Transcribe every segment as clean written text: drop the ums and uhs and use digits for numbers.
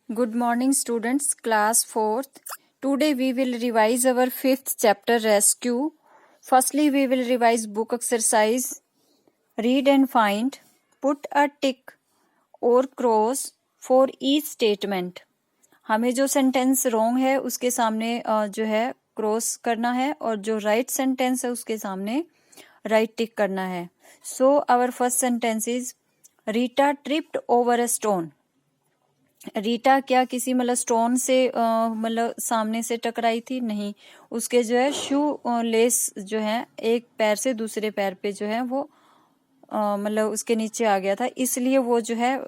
Good morning, students. Class 4th. Today we will revise our 5th chapter, Rescue. Firstly, we will revise book exercise. Read and find. Put a tick or cross for each statement. हमें जो sentence wrong है उसके सामने जो है cross करना है और जो राइट सेंटेंस है उसके सामने राइट टिक करना है. So our first sentence is Rita tripped over a stone. Rita क्या किसी मतलब स्टोन से मतलब सामने से टकराई थी? नहीं. उसके जो है शू लेस जो है एक पैर से दूसरे पैर पे जो है वो मतलब उसके नीचे आ गया था, इसलिए वो जो है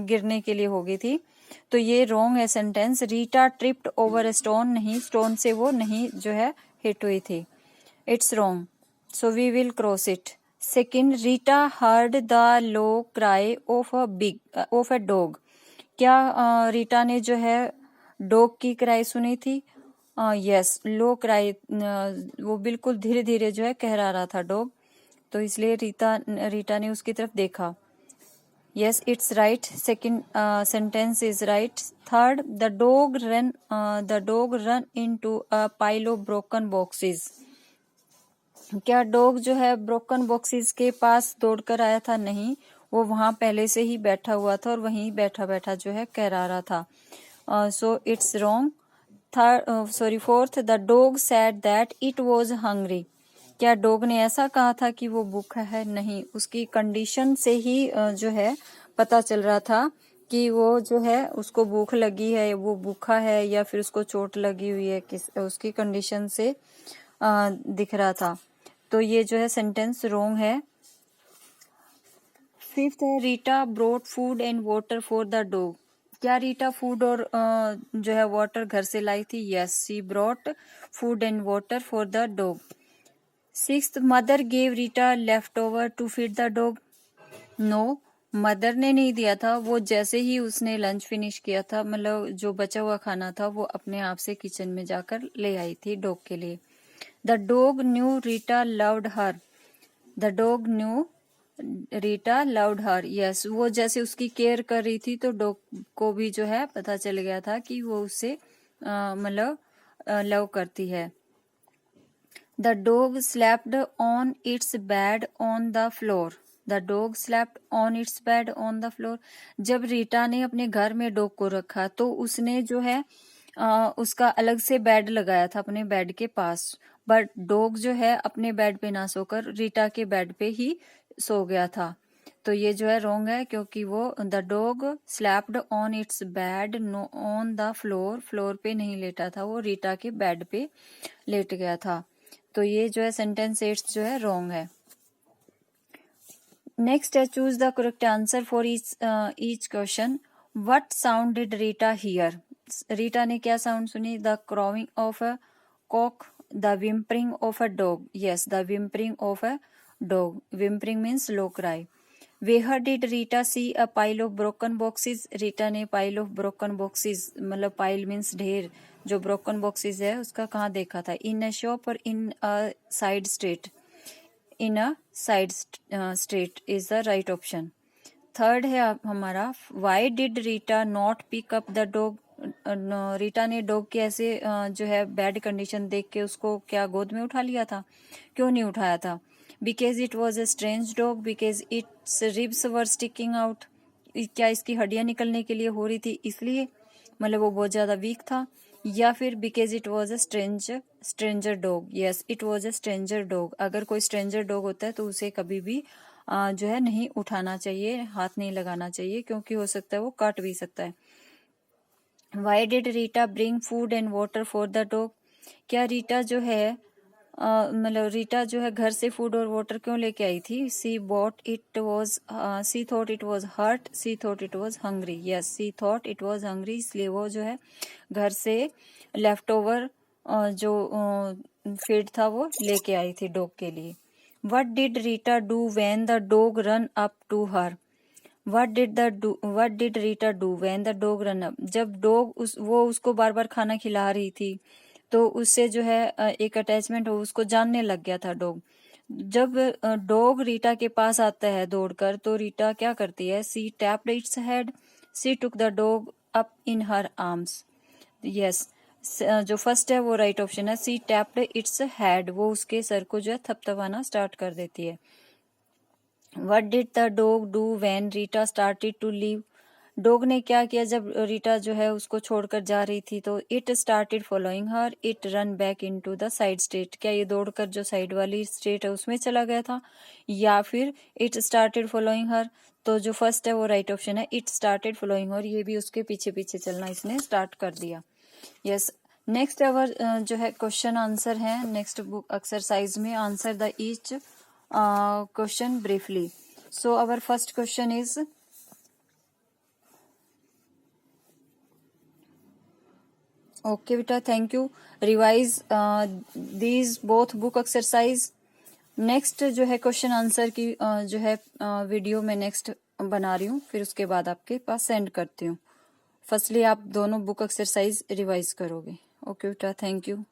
गिरने के लिए हो गई थी. तो ये रॉन्ग है sentence. Rita tripped over a stone, नहीं, स्टोन से वो नहीं जो है हिट हुई थी. It's wrong, so we will cross it. Second, Rita heard the low cry of a dog. क्या रीटा ने जो है डॉग की क्राई सुनी थी? यस, लो क्राई. वो बिल्कुल धीरे धीरे जो है कहरा रहा था डॉग, तो इसलिए रीटा ने उसकी तरफ देखा. Yes, it's right. Second sentence is right. Third, the dog run into a pile of broken boxes. क्या डॉग जो है ब्रोकन बॉक्सेस के पास दौड़कर आया था? नहीं, वो वहां पहले से ही बैठा हुआ था और वहीं बैठा बैठा जो है कहरा रहा था. So it's wrong. Fourth, the dog said that it was hungry. क्या डॉग ने ऐसा कहा था कि वो भूखा है? नहीं, उसकी कंडीशन से ही जो है पता चल रहा था कि वो जो है उसको भूख लगी है, वो भूखा है या फिर उसको चोट लगी हुई है, किस उसकी कंडीशन से दिख रहा था. तो ये जो है सेंटेंस रॉन्ग है. फिफ्थ है, Rita brought food and water for the dog. क्या रीटा फूड और जो है वाटर घर से लाई थी? Yes, she brought food and water for the dog. Sixth, mother gave Rita left over to feed the dog. No, mother ने नहीं दिया था. वो जैसे ही उसने लंच फिनिश किया था, मतलब जो बचा हुआ खाना था, वो अपने आप से किचन में जाकर ले आई थी डॉग के लिए. The dog new Rita loved her. The dog new Rita loved her. Yes, वो जैसे उसकी केयर कर रही थी तो डॉग को भी जो है पता चल गया था कि वो उससे मतलब लव करती है. The dog slapped on it's bed on the floor. The dog slapped on it's bed on the floor. जब रीटा ने अपने घर में डॉग को रखा तो उसने जो है उसका अलग से बेड लगाया था अपने बेड के पास, बट डॉग जो है अपने बेड पे ना सोकर रीटा के बेड पे ही सो गया था. तो ये जो है रॉन्ग है, क्योंकि वो the dog slapped on it's bed on the floor, floor पे नहीं लेटा था, वो रीटा के बेड पे लेट गया था. तो ये जो है सेंटेंस 8 जो है रॉन्ग है. नेक्स्ट है, choose the correct answer for each question. What sound did Rita hear. Rita ने क्या साउंड सुनी? The crowing of a cock, the whimpering of a dog. Yes, the whimpering of a dog. Whimpering means low cry. Where did Rita see a pile of broken boxes. Rita ने pile of broken boxes, मतलब pile means ढेर, जो broken boxes है उसका कहाँ देखा था? इन a shop और in a side street. In a side street is the right option. Third है हमारा, why did Rita not pick up the dog. Rita ने डॉग के ऐसे जो है बैड कंडीशन देख के उसको क्या गोद में उठा लिया था? क्यों नहीं उठाया था? Because it was a strange dog, because it's ribs were sticking out. क्या इसकी हड्डियां निकलने के लिए हो रही थी इसलिए, मतलब वो बहुत ज्यादा वीक था? या फिर because it was a stranger dog. Yes, it was a stranger dog. अगर कोई स्ट्रेंजर डॉग होता है तो उसे कभी भी जो है नहीं उठाना चाहिए, हाथ नहीं लगाना चाहिए, क्योंकि हो सकता है वो काट भी सकता है. Y did Rita bring food and water for the dog. क्या रीटा जो है मतलब रीटा जो है घर से फूड और वाटर क्यों लेके आई थी? She thought it was hurt, she thought it was hungry. Yes, she thought it was hungry, इसलिए वो जो है घर से लेफ्ट ओवर जो फीड था वो लेके आई थी डॉग के लिए. What did Rita do when the dog run up to her. What did Rita do when the dog run up. जब डॉग वो उसको बार बार खाना खिला रही थी तो उससे जो है एक अटैचमेंट हो, उसको जानने लग गया था डॉग. जब डॉग रीटा के पास आता है दौड़कर तो रीटा क्या करती है? She tapped its head, she took the dog up in her arms. Yes, जो फर्स्ट है वो राइट ऑप्शन है। सी टैप्ड इट्स हेड, वो उसके सर को जो है थपथपाना स्टार्ट कर देती है। What did the dog do when Rita started to leave, dog ने क्या किया जब रीटा जो है उसको छोड़कर जा रही थी। तो it started following her, it run back into the side street, क्या ये दौड़कर जो साइड वाली स्ट्रीट है उसमें चला गया था, या फिर इट स्टार्टेड फॉलोइंग हर। तो जो फर्स्ट है वो राइट ऑप्शन है, इट स्टार्टेड फॉलोइंग हर, ये भी उसके पीछे पीछे चलना इसने स्टार्ट कर दिया। यस, नेक्स्ट अवर जो है क्वेश्चन आंसर है नेक्स्ट बुक एक्सरसाइज में। Answer the each question briefly. So our first question is, okay बेटा, thank you. Revise these both book exercise. Next जो है क्वेश्चन आंसर की जो है वीडियो में नेक्स्ट बना रही हूँ, फिर उसके बाद आपके पास सेंड करती हूँ। फर्स्टली आप दोनों बुक एक्सरसाइज रिवाइज करोगे। ओके बेटा, थैंक यू।